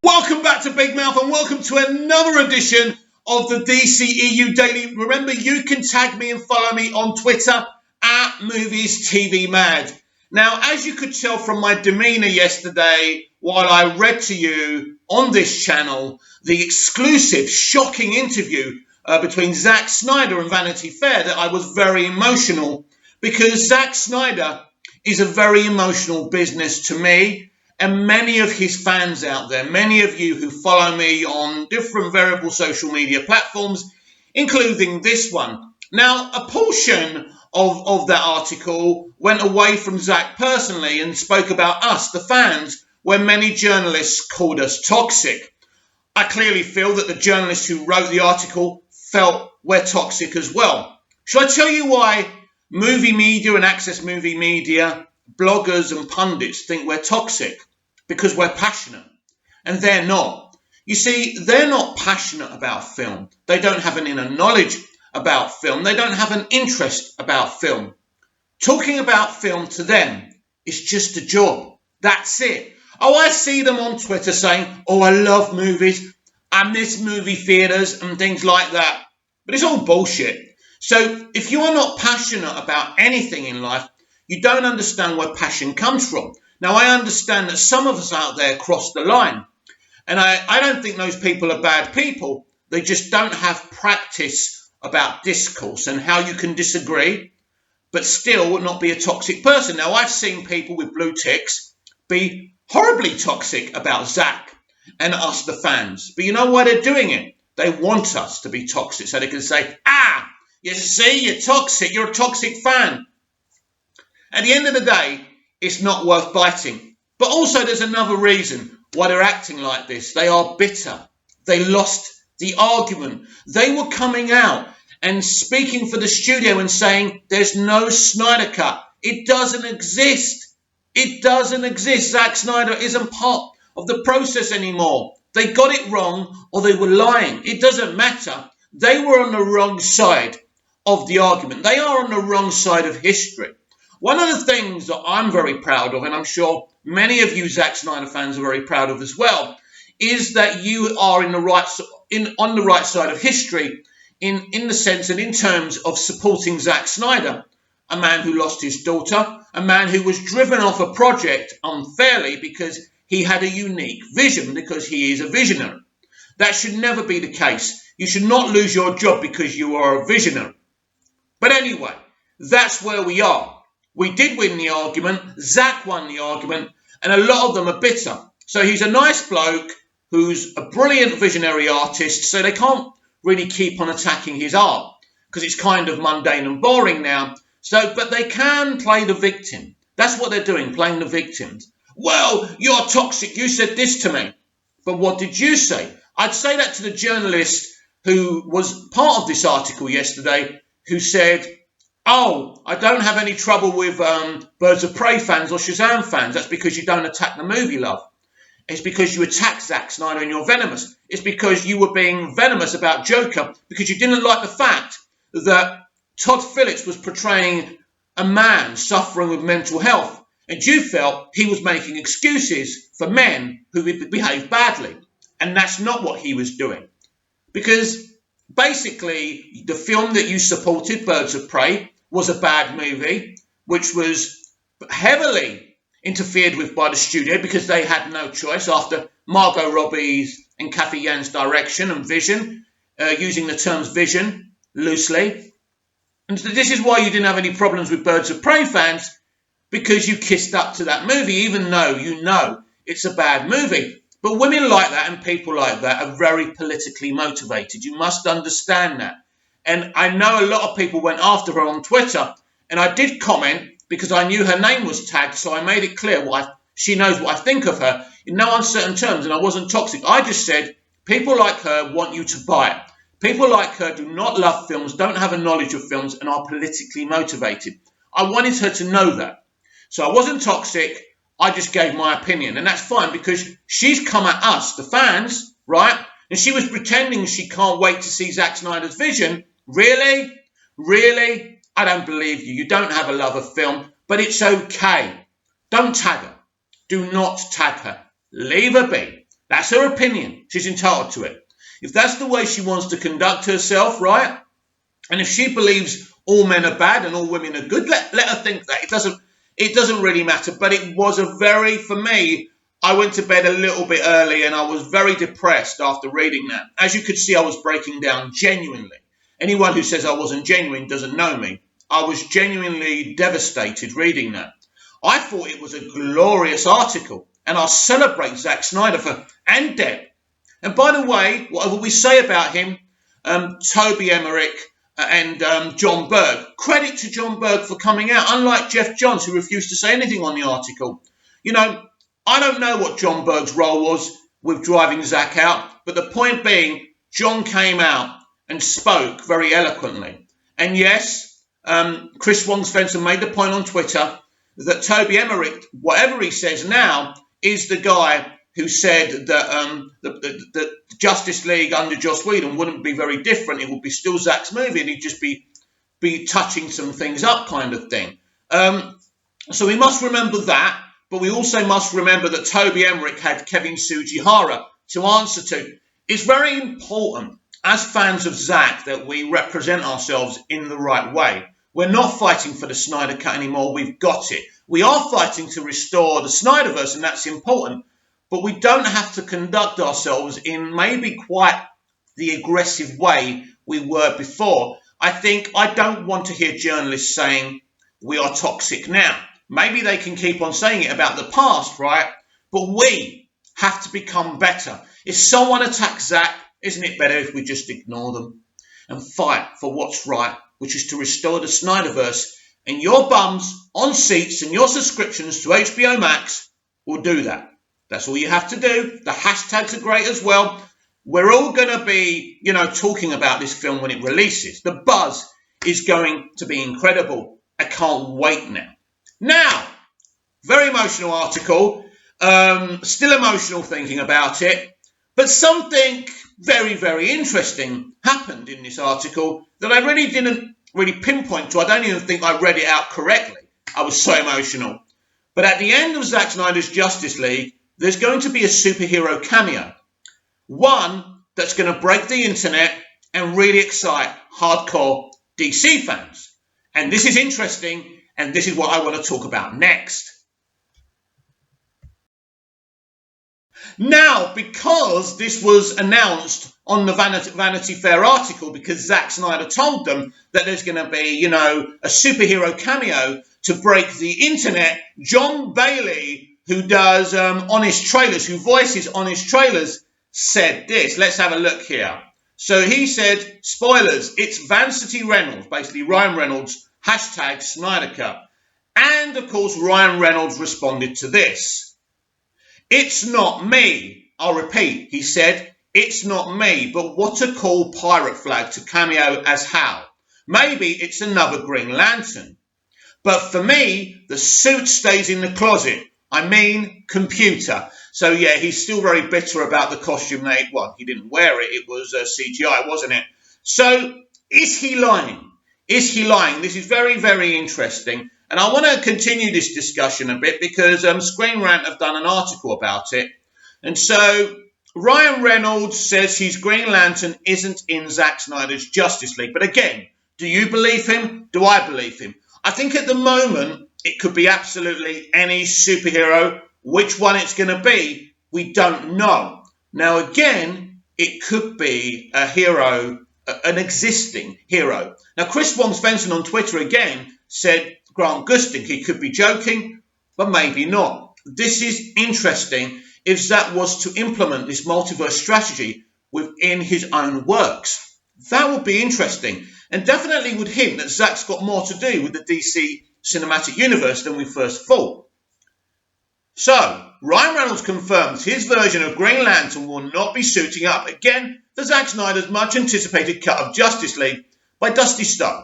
Welcome back to Big Mouth and welcome to another edition of the dceu Daily. Remember, you can tag me and follow me on Twitter at Movies TV Mad. Now, as you could tell from my demeanour yesterday while I read to you on this channel the exclusive, shocking interview between Zack Snyder and Vanity Fair, that I was very emotional because Zack Snyder is a very emotional business to me. And many of his fans out there, many of you who follow me on different variable social media platforms, including this one. Now, a portion of that article went away from Zack personally and spoke about us, the fans, where many journalists called us toxic. I clearly feel that the journalists who wrote the article felt we're toxic as well. Shall I tell you why movie media and access movie media, bloggers and pundits think we're toxic? Because we're passionate, and they're not. You see, they're not passionate about film. They don't have an inner knowledge about film. They don't have an interest about film. Talking about film to them is just a job. That's it. Oh, I see them on Twitter saying, oh, I love movies. I miss movie theatres and things like that. But it's all bullshit. So if you are not passionate about anything in life, you don't understand where passion comes from. Now, I understand that some of us out there cross the line, and I don't think those people are bad people. They just don't have practice about discourse and how you can disagree, but still not be a toxic person. Now, I've seen people with blue ticks be horribly toxic about Zack and us, the fans. But you know why they're doing it? They want us to be toxic so they can say, you see, you're toxic, you're a toxic fan. At the end of the day, it's not worth biting. But also there's another reason why they're acting like this. They are bitter. They lost the argument. They were coming out and speaking for the studio and saying there's no Snyder Cut. It doesn't exist. It doesn't exist. Zack Snyder isn't part of the process anymore. They got it wrong or they were lying. It doesn't matter. They were on the wrong side of the argument. They are on the wrong side of history. One of the things that I'm very proud of, and I'm sure many of you Zack Snyder fans are very proud of as well, is that you are on the right side of history in the sense and in terms of supporting Zack Snyder, a man who lost his daughter, a man who was driven off a project unfairly because he had a unique vision, because he is a visionary. That should never be the case. You should not lose your job because you are a visionary. But anyway, that's where we are. We did win the argument. Zack won the argument, and a lot of them are bitter. So he's a nice bloke who's a brilliant visionary artist, so they can't really keep on attacking his art because it's kind of mundane and boring now. But they can play the victim. That's what they're doing, playing the victims. Well, you're toxic. You said this to me. But what did you say? I'd say that to the journalist who was part of this article yesterday, who said, oh, I don't have any trouble with Birds of Prey fans or Shazam fans. That's because you don't attack the movie, love. It's because you attack Zack Snyder and you're venomous. It's because you were being venomous about Joker because you didn't like the fact that Todd Phillips was portraying a man suffering with mental health, and you felt he was making excuses for men who behaved badly. And that's not what he was doing. Because basically, the film that you supported, Birds of Prey, was a bad movie, which was heavily interfered with by the studio because they had no choice after Margot Robbie's and Kathy Yan's direction and vision, using the terms vision loosely. And this is why you didn't have any problems with Birds of Prey fans, because you kissed up to that movie, even though you know it's a bad movie. But women like that and people like that are very politically motivated. You must understand that. And I know a lot of people went after her on Twitter, and I did comment because I knew her name was tagged, so I made it clear she knows what I think of her in no uncertain terms, and I wasn't toxic. I just said, people like her want you to buy it. People like her do not love films, don't have a knowledge of films, and are politically motivated. I wanted her to know that. So I wasn't toxic. I just gave my opinion, and that's fine because she's come at us, the fans, right? And she was pretending she can't wait to see Zack Snyder's vision. Really? Really? I don't believe you. You don't have a love of film, but it's okay. Don't tag her. Do not tag her. Leave her be. That's her opinion. She's entitled to it. If that's the way she wants to conduct herself, right? And if she believes all men are bad and all women are good, let her think that. It doesn't really matter. But it was for me, I went to bed a little bit early and I was very depressed after reading that. As you could see, I was breaking down genuinely. Anyone who says I wasn't genuine doesn't know me. I was genuinely devastated reading that. I thought it was a glorious article, and I'll celebrate Zack Snyder and Deb. And by the way, whatever we say about him, Toby Emmerich and John Berg, credit to John Berg for coming out, unlike Jeff Johns, who refused to say anything on the article. You know, I don't know what John Berg's role was with driving Zack out, but the point being, John came out and spoke very eloquently. And yes, Chris Wong Spencer made the point on Twitter that Toby Emmerich, whatever he says now, is the guy who said that the Justice League under Joss Whedon wouldn't be very different. It would be still Zack's movie and he'd just be touching some things up kind of thing. So we must remember that, but we also must remember that Toby Emmerich had Kevin Sujihara to answer to. It's very important as fans of Zack that we represent ourselves in the right way. We're not fighting for the Snyder Cut anymore. We've got it. We are fighting to restore the Snyderverse, and that's important. But we don't have to conduct ourselves in maybe quite the aggressive way we were before. I don't want to hear journalists saying we are toxic now. Maybe they can keep on saying it about the past, right? But we have to become better. If someone attacks Zack, isn't it better if we just ignore them and fight for what's right, which is to restore the Snyderverse? And your bums on seats and your subscriptions to HBO Max will do that. That's all you have to do. The hashtags are great as well. We're all going to be, talking about this film when it releases. The buzz is going to be incredible. I can't wait now. Now, very emotional article. Still emotional thinking about it. But something very, very interesting happened in this article that I really didn't pinpoint to. I don't even think I read it out correctly. I was so emotional. But at the end of Zack Snyder's Justice League, there's going to be a superhero cameo. One that's going to break the internet and really excite hardcore DC fans. And this is interesting, and this is what I want to talk about next. Now, because this was announced on the Vanity Fair article, because Zack Snyder told them that there's going to be, a superhero cameo to break the internet, John Bailey, who does Honest Trailers, who voices Honest Trailers, said this. Let's have a look here. So he said, spoilers, it's Vancity Reynolds, basically Ryan Reynolds, hashtag Snyder Cut. And, of course, Ryan Reynolds responded to this. It's not me. I'll repeat, he said, it's not me, but what a cool pirate flag to cameo as Hal. Maybe it's another Green Lantern. But for me, the suit stays in the closet. I mean, computer. So, yeah, he's still very bitter about the costume he didn't wear it. It was CGI, wasn't it? So, is he lying? Is he lying? This is very, very interesting. And I want to continue this discussion a bit because Screen Rant have done an article about it. And so Ryan Reynolds says his Green Lantern isn't in Zack Snyder's Justice League. But again, do you believe him? Do I believe him? I think at the moment it could be absolutely any superhero. Which one it's going to be, we don't know. Now again, it could be a hero, an existing hero. Now Chris Wong Spencer on Twitter again said Grant Gustin, he could be joking, but maybe not. This is interesting if Zack was to implement this multiverse strategy within his own works. That would be interesting, and definitely would hint that Zack's got more to do with the DC cinematic universe than we first thought. So, Ryan Reynolds confirms his version of Green Lantern will not be suiting up again for Zack Snyder's much-anticipated cut of Justice League by Dusty Stone.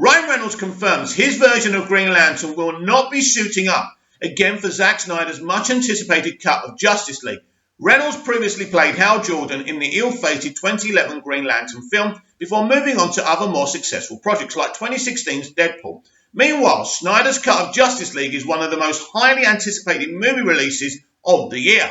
Ryan Reynolds confirms his version of Green Lantern will not be suiting up again for Zack Snyder's much-anticipated cut of Justice League. Reynolds previously played Hal Jordan in the ill-fated 2011 Green Lantern film before moving on to other more successful projects like 2016's Deadpool. Meanwhile, Snyder's cut of Justice League is one of the most highly anticipated movie releases of the year.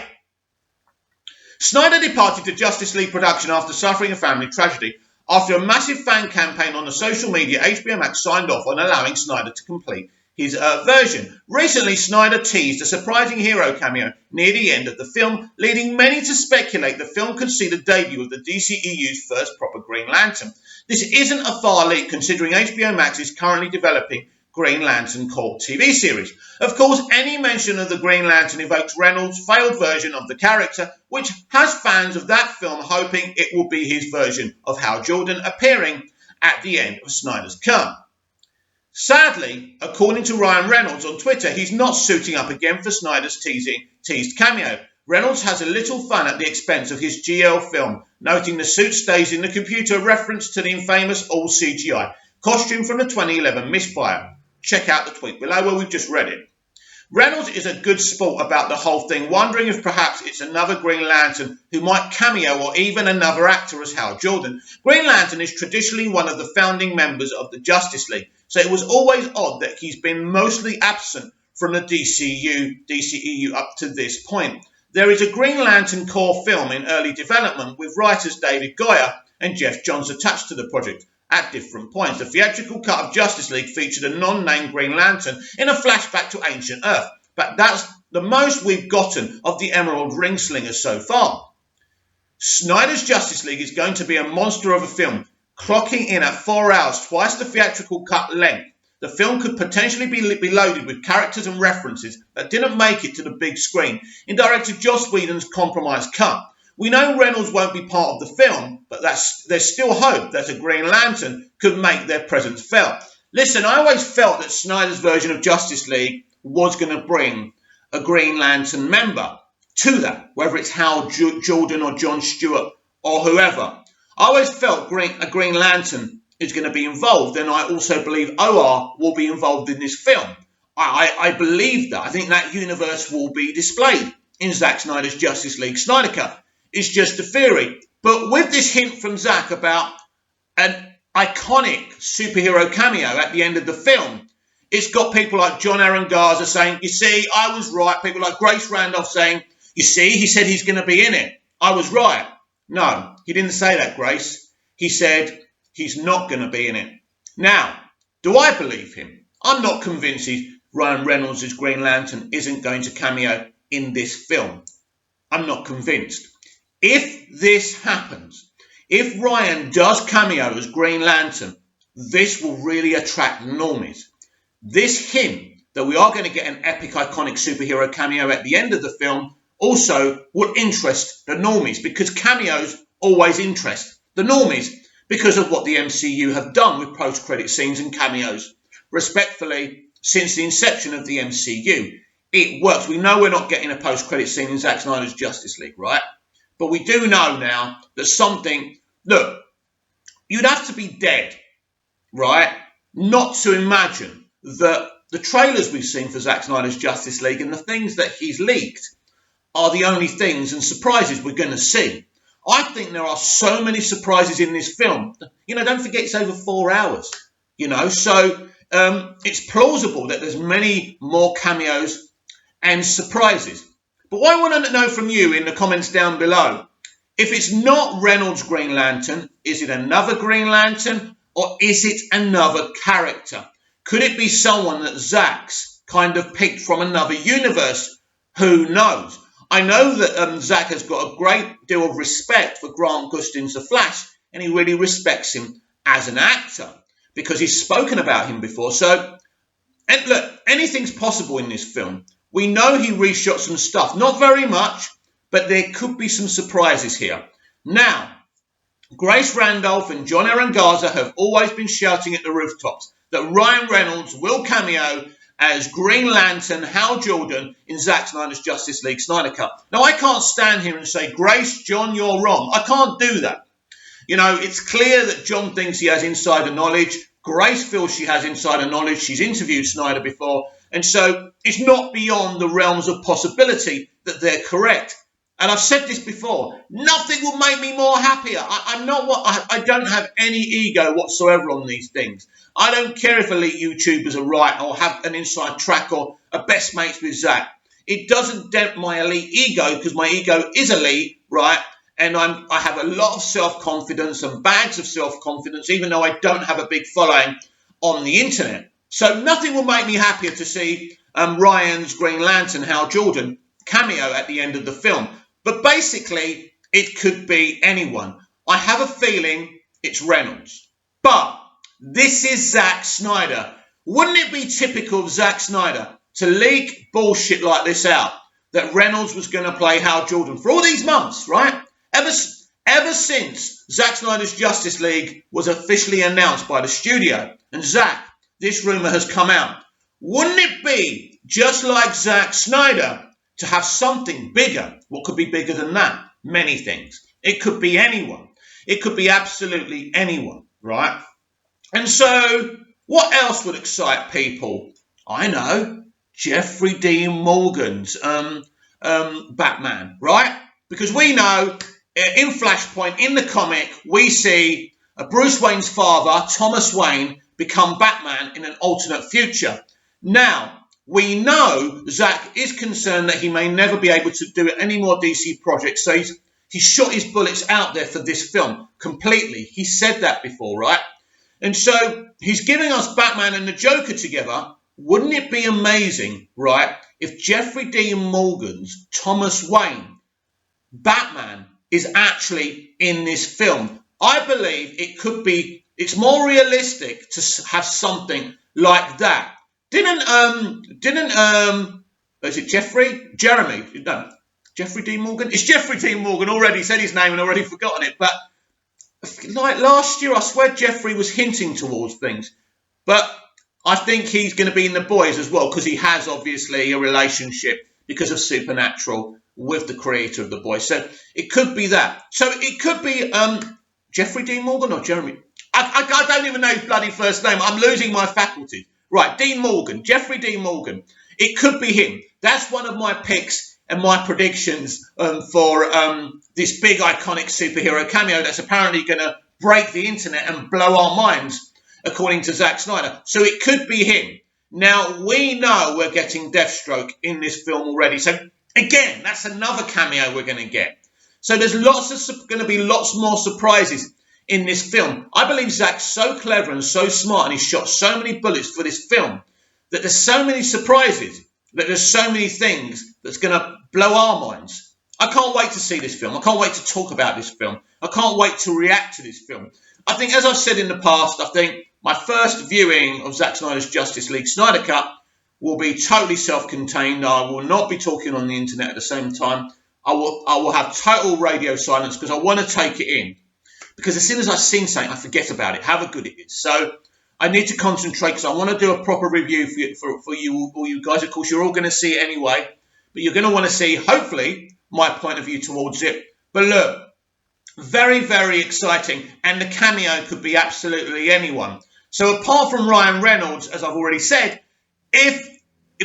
Snyder departed to Justice League production after suffering a family tragedy. After a massive fan campaign on the social media, HBO Max signed off on allowing Snyder to complete his version. Recently, Snyder teased a surprising hero cameo near the end of the film, leading many to speculate the film could see the debut of the DCEU's first proper Green Lantern. This isn't a far leap considering HBO Max is currently developing Green Lantern cult TV series. Of course, any mention of the Green Lantern evokes Reynolds' failed version of the character, which has fans of that film hoping it will be his version of Hal Jordan appearing at the end of Snyder's cut. Sadly, according to Ryan Reynolds on Twitter, he's not suiting up again for Snyder's teased cameo. Reynolds has a little fun at the expense of his GL film, noting the suit stays in the computer, reference to the infamous all CGI costume from the 2011 misfire. Check out the tweet below where we've just read it. Reynolds is a good sport about the whole thing, wondering if perhaps it's another Green Lantern who might cameo or even another actor as Hal Jordan. Green Lantern is traditionally one of the founding members of the Justice League, so it was always odd that he's been mostly absent from the DCEU up to this point. There is a Green Lantern core film in early development with writers David Goyer and Jeff Johns attached to the project at different points. The theatrical cut of Justice League featured a non-named Green Lantern in a flashback to ancient Earth, but that's the most we've gotten of the Emerald Ring Slinger so far. Snyder's Justice League is going to be a monster of a film, clocking in at 4 hours, twice the theatrical cut length. The film could potentially be loaded with characters and references that didn't make it to the big screen in director Joss Whedon's compromise cut. We know Reynolds won't be part of the film, but there's still hope that a Green Lantern could make their presence felt. Listen, I always felt that Snyder's version of Justice League was going to bring a Green Lantern member to that, whether it's Hal Jordan or John Stewart or whoever. I always felt a Green Lantern is going to be involved, and I also believe OR will be involved in this film. I believe that. I think that universe will be displayed in Zack Snyder's Justice League Snyder Cut. It's just a theory. But with this hint from Zack about an iconic superhero cameo at the end of the film, it's got people like John Aaron Garza saying, you see, I was right. People like Grace Randolph saying, you see, he said he's going to be in it. I was right. No, he didn't say that, Grace. He said he's not going to be in it. Now, do I believe him? I'm not convinced Ryan Reynolds' Green Lantern isn't going to cameo in this film. I'm not convinced. If this happens, if Ryan does cameo as Green Lantern, this will really attract normies. This hint that we are going to get an epic, iconic superhero cameo at the end of the film also will interest the normies, because cameos always interest the normies because of what the MCU have done with post-credit scenes and cameos. Respectfully, since the inception of the MCU, it works. We know we're not getting a post-credit scene in Zack Snyder's Justice League, right? But we do know now that something... Look, you'd have to be dead, right, not to imagine that the trailers we've seen for Zack Snyder's Justice League and the things that he's leaked are the only things and surprises we're going to see. I think there are so many surprises in this film. You know, don't forget it's over 4 hours, you know. So it's plausible that there's many more cameos and surprises. But what I want to know from you in the comments down below, if it's not Reynolds' Green Lantern, is it another Green Lantern or is it another character? Could it be someone that Zack's kind of picked from another universe? Who knows? I know that Zack has got a great deal of respect for Grant Gustin's The Flash, and he really respects him as an actor because he's spoken about him before. So, and look, anything's possible in this film. We know he reshot some stuff, not very much, but there could be some surprises here. Now, Grace Randolph and John Aaron Garza have always been shouting at the rooftops that Ryan Reynolds will cameo as Green Lantern Hal Jordan in Zack Snyder's Justice League Snyder Cut. Now, I can't stand here and say, Grace, John, you're wrong. I can't do that. You know, it's clear that John thinks he has insider knowledge. Grace feels she has insider knowledge. She's interviewed Snyder before. And so it's not beyond the realms of possibility that they're correct. And I've said this before, nothing will make me more happier. I don't have any ego whatsoever on these things. I don't care if elite YouTubers are right or have an inside track or are best mates with Zack. It doesn't dent my elite ego because my ego is elite right? And I have a lot of self-confidence and bags of self-confidence, even though I don't have a big following on the internet. So nothing will make me happier to see Ryan's Green Lantern, Hal Jordan, cameo at the end of the film. But basically, it could be anyone. I have a feeling it's Reynolds. But this is Zack Snyder. Wouldn't it be typical of Zack Snyder to leak bullshit like this out, that Reynolds was going to play Hal Jordan for all these months, right? Ever since Zack Snyder's Justice League was officially announced by the studio, and Zack, this rumour has come out. Wouldn't it be just like Zack Snyder to have something bigger? What could be bigger than that? Many things. It could be anyone. It could be absolutely anyone, right? And so, what else would excite people? I know, Jeffrey Dean Morgan's Batman, right? Because we know in Flashpoint, in the comic, we see Bruce Wayne's father, Thomas Wayne, become Batman in an alternate future. Now, we know Zack is concerned that he may never be able to do any more DC projects, so he's shot his bullets out there for this film completely. He said that before, right? And so he's giving us Batman and the Joker together. Wouldn't it be amazing, right, if Jeffrey Dean Morgan's Thomas Wayne Batman is actually in this film? I believe it's more realistic to have something like that. Is it Jeffrey Dean Morgan? It's Jeffrey Dean Morgan. Already said his name and already forgotten it. But like last year, I swear Jeffrey was hinting towards things. But I think he's going to be in The Boys as well, because he has obviously a relationship because of Supernatural with the creator of The Boys. So it could be that. So it could be Jeffrey Dean Morgan or Jeremy. I don't even know his bloody first name. I'm losing my faculties. Right, Dean Morgan, Jeffrey Dean Morgan. It could be him. That's one of my picks and my predictions for this big iconic superhero cameo that's apparently going to break the internet and blow our minds, according to Zack Snyder. So it could be him. Now, we know we're getting Deathstroke in this film already. So, again, that's another cameo we're going to get. So there's going to be lots more surprises in this film. I believe Zack's so clever and so smart, and he's shot so many bullets for this film, that there's so many surprises, that there's so many things that's going to blow our minds. I can't wait to see this film. I can't wait to talk about this film. I can't wait to react to this film. I think, as I've said in the past, I think my first viewing of Zack Snyder's Justice League Snyder Cut will be totally self-contained. I will not be talking on the internet at the same time. I will have total radio silence because I want to take it in. Because as soon as I've seen something, I forget about it, how good it is. So I need to concentrate because I want to do a proper review for you, all you guys. Of course, you're all going to see it anyway. But you're going to want to see, hopefully, my point of view towards it. But look, very, very exciting. And the cameo could be absolutely anyone. So apart from Ryan Reynolds, as I've already said, if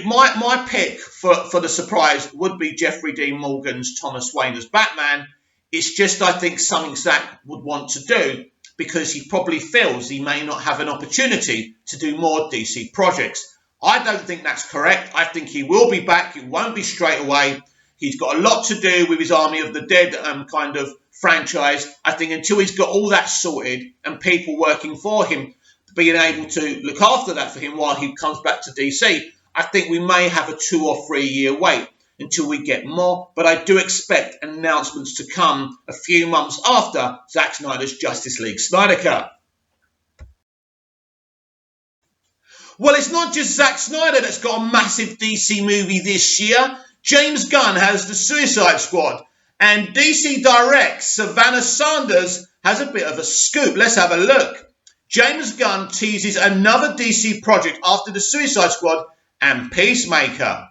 my pick for the surprise would be Jeffrey Dean Morgan's Thomas Wayne as Batman. It's just, I think, something Zack would want to do because he probably feels he may not have an opportunity to do more DC projects. I don't think that's correct. I think he will be back. It won't be straight away. He's got a lot to do with his Army of the Dead kind of franchise. I think until he's got all that sorted and people working for him, being able to look after that for him while he comes back to DC, I think we may have a 2 or 3 year wait until we get more, but I do expect announcements to come a few months after Zack Snyder's Justice League Snyder Cut. Well, it's not just Zack Snyder that's got a massive DC movie this year. James Gunn has The Suicide Squad, and DC Direct's Savannah Sanders has a bit of a scoop. Let's have a look. James Gunn teases another DC project after The Suicide Squad and Peacemaker.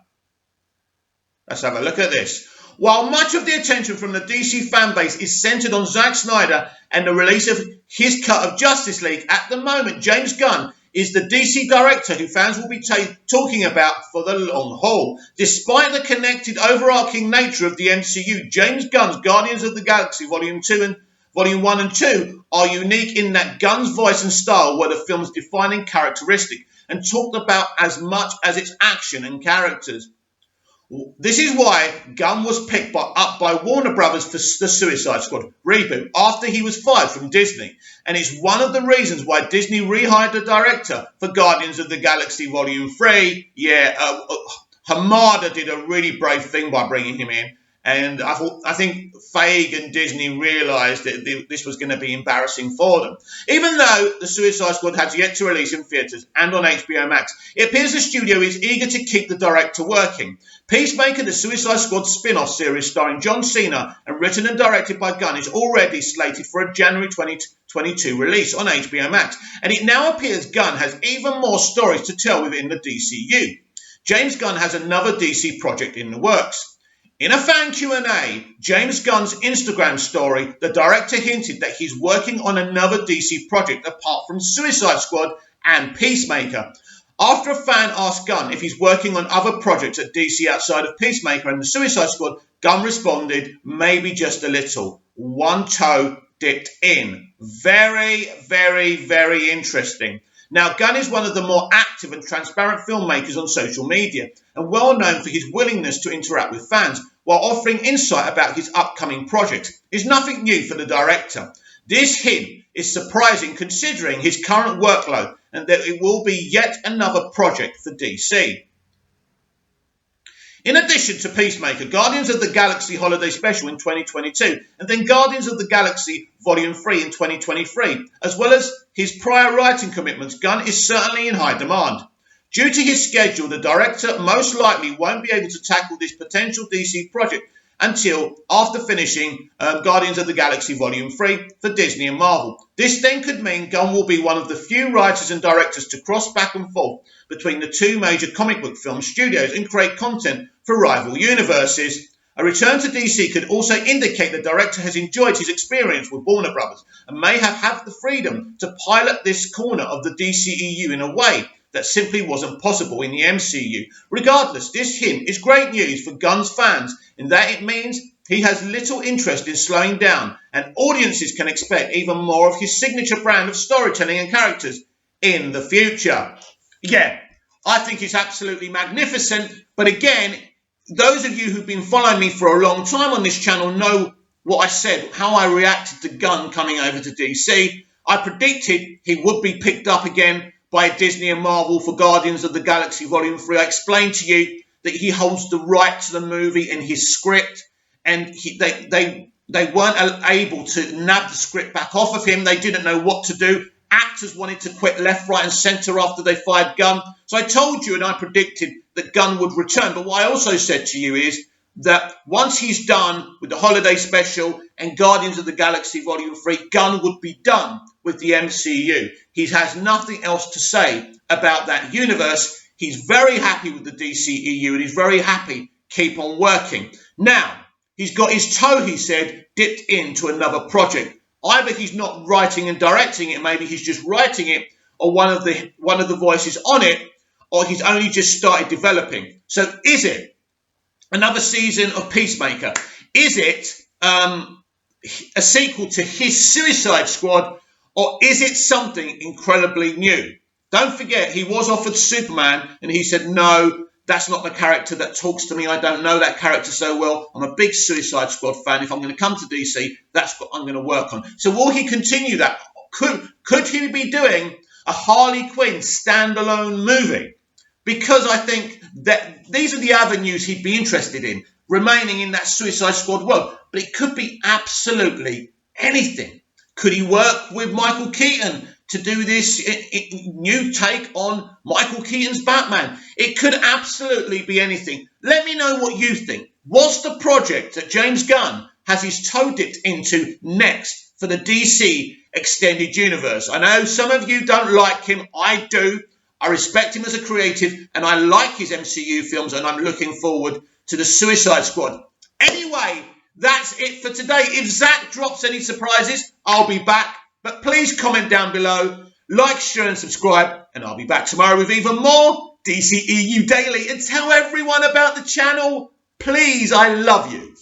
Let's have a look at this. While much of the attention from the DC fanbase is centered on Zack Snyder and the release of his cut of Justice League, at the moment, James Gunn is the DC director who fans will be talking about for the long haul. Despite the connected, overarching nature of the MCU, James Gunn's Guardians of the Galaxy Volume 1 and 2 are unique in that Gunn's voice and style were the film's defining characteristic and talked about as much as its action and characters. This is why Gunn was picked up by Warner Brothers for the Suicide Squad reboot after he was fired from Disney. And it's one of the reasons why Disney rehired the director for Guardians of the Galaxy Volume 3. Hamada did a really brave thing by bringing him in. And I think Feige and Disney realised that this was going to be embarrassing for them. Even though the Suicide Squad has yet to release in theatres and on HBO Max, it appears the studio is eager to keep the director working. Peacemaker, the Suicide Squad spin-off series starring John Cena and written and directed by Gunn, is already slated for a January 2022 release on HBO Max. And it now appears Gunn has even more stories to tell within the DCU. James Gunn has another DC project in the works. In a fan Q&A, James Gunn's Instagram story, the director hinted that he's working on another DC project apart from Suicide Squad and Peacemaker. After a fan asked Gunn if he's working on other projects at DC outside of Peacemaker and the Suicide Squad, Gunn responded, maybe just a little. One toe dipped in. Very, very, very interesting. Now, Gunn is one of the more active and transparent filmmakers on social media and well known for his willingness to interact with fans while offering insight about his upcoming projects. It's nothing new for the director. This hint is surprising considering his current workload and that it will be yet another project for DC. In addition to Peacemaker, Guardians of the Galaxy Holiday Special in 2022 and then Guardians of the Galaxy Volume 3 in 2023, as well as his prior writing commitments, Gunn is certainly in high demand. Due to his schedule, the director most likely won't be able to tackle this potential DC project until after finishing Guardians of the Galaxy Volume 3 for Disney and Marvel. This then could mean Gunn will be one of the few writers and directors to cross back and forth between the two major comic book film studios and create content for rival universes. A return to DC could also indicate the director has enjoyed his experience with Warner Brothers and may have had the freedom to pilot this corner of the DCEU in a way that simply wasn't possible in the MCU. Regardless, this hint is great news for Gunn's fans in that it means he has little interest in slowing down and audiences can expect even more of his signature brand of storytelling and characters in the future. Yeah, I think it's absolutely magnificent, but again, those of you who've been following me for a long time on this channel know what I said, how I reacted to Gunn coming over to DC. I predicted he would be picked up again by Disney and Marvel for Guardians of the Galaxy Volume 3. I explained to you that he holds the right to the movie in his script, and they weren't able to nab the script back off of him. They didn't know what to do. Actors wanted to quit left, right and centre after they fired Gunn. So I told you and I predicted that Gunn would return. But what I also said to you is that once he's done with the holiday special and Guardians of the Galaxy Volume 3, Gunn would be done with the MCU. He has nothing else to say about that universe. He's very happy with the DCEU and he's very happy keep on working. Now, he's got his toe, he said, dipped into another project. Either he's not writing and directing it, maybe he's just writing it, or one of the voices on it, or he's only just started developing. So is it another season of Peacemaker? Is it a sequel to his Suicide Squad, or is it something incredibly new? Don't forget, he was offered Superman, and he said, no, that's not the character that talks to me. I don't know that character so well. I'm a big Suicide Squad fan. If I'm going to come to DC, that's what I'm going to work on. So will he continue that? Could he be doing a Harley Quinn standalone movie? Because I think that these are the avenues he'd be interested in, remaining in that Suicide Squad world. But it could be absolutely anything. Could he work with Michael Keaton to do this new take on Michael Keaton's Batman? It could absolutely be anything. Let me know what you think. What's the project that James Gunn has his toe dipped into next for the DC Extended Universe? I know some of you don't like him. I do. I respect him as a creative and I like his MCU films and I'm looking forward to the Suicide Squad. Anyway, that's it for today. If Zach drops any surprises, I'll be back. But please comment down below, like, share and subscribe, and I'll be back tomorrow with even more DCEU Daily. And tell everyone about the channel. Please, I love you.